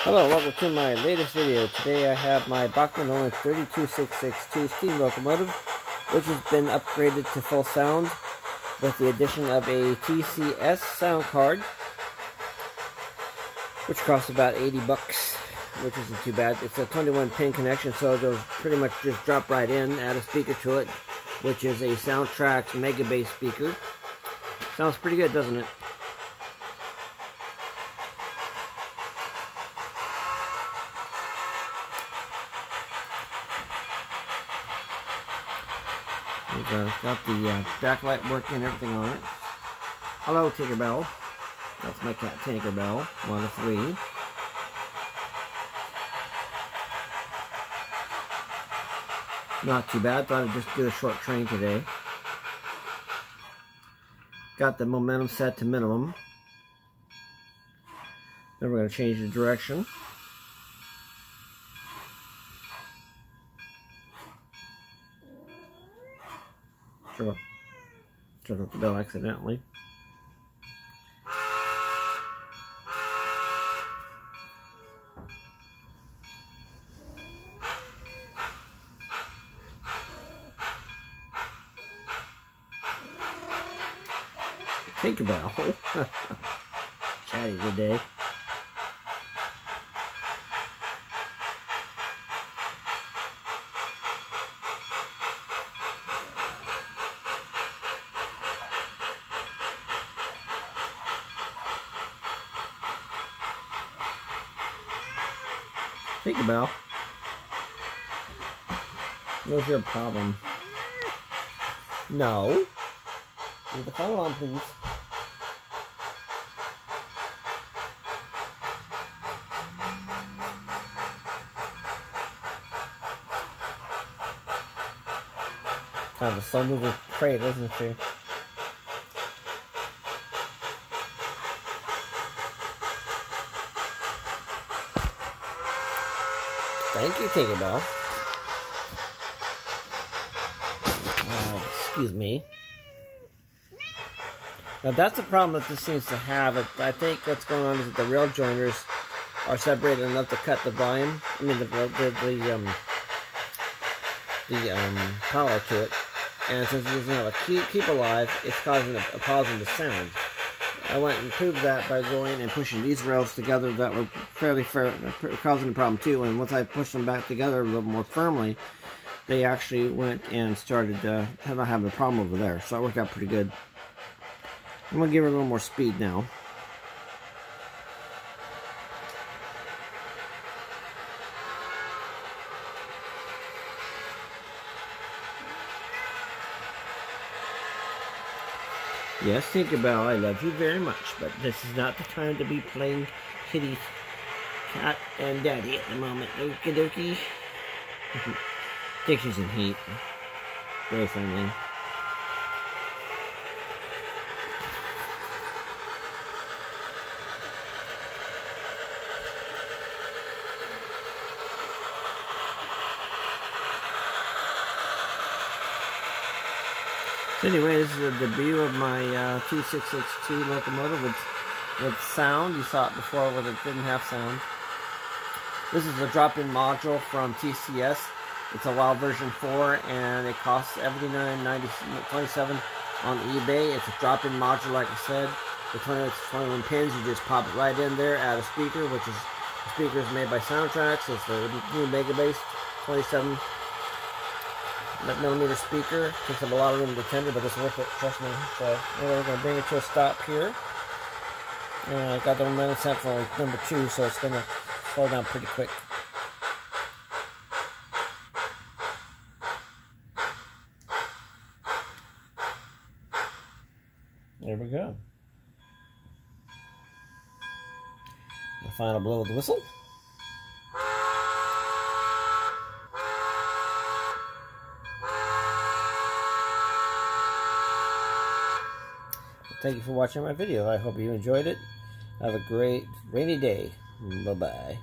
Hello, welcome to my latest video. Today I have my Bachmann On30 2662 steam locomotive, which has been upgraded to full sound with the addition of a TCS sound card, which costs about 80 bucks, which isn't too bad. It's a 21 pin connection, so it'll pretty much just drop right in, add a speaker to it, which is a Soundtraxx mega bass speaker. Sounds pretty good, doesn't it? Got the backlight working and everything on it. Hello, Tinkerbell. That's my cat, Tinkerbell. 1 of 3. Not too bad. Thought I'd just do a short train today. Got the momentum set to minimum. Then we're going to change the direction. Turned off the bell accidentally. Tinkerbell. Chatty today. Tinkerbell, what's your problem? No. Leave the phone on, please. Kind of a slow-moving crate, isn't she? Thank you, Tinkerbell. Excuse me. Now that's the problem that this seems to have. I think what's going on is that the rail joiners are separated enough to cut the volume. I mean the power to it. And since it doesn't have a keep alive, it's causing a pause in the sound. I went and proved that by going and pushing these rails together that were causing a problem too. And once I pushed them back together a little more firmly, they actually went and started not having a problem over there. So it worked out pretty good. I'm going to give her a little more speed now. Yes, Tinkerbell, I love you very much, but this is not the time to be playing kitty, cat, and daddy at the moment. Okie dokie. Think she's in heat. Very friendly. So anyway, this is a debut of my 2662 locomotive with sound. You saw it before when it didn't have sound. This is a drop-in module from TCS. It's a WOW version 4 and it costs $79.27 on eBay. It's a drop-in module, like I said. The 21 pins, you just pop it right in there, add a speaker, which is the speaker is made by Soundtraxx. It's the new mega bass 27 millimeter speaker. Takes up a lot of room to tender, but it's worth it, trust me. So anyway, we're going to bring it to a stop here. And I got the momentum set for number 2, so it's going to slow down pretty quick. There we go. The final blow of the whistle. Thank you for watching my video. I hope you enjoyed it. Have a great rainy day. Bye-bye.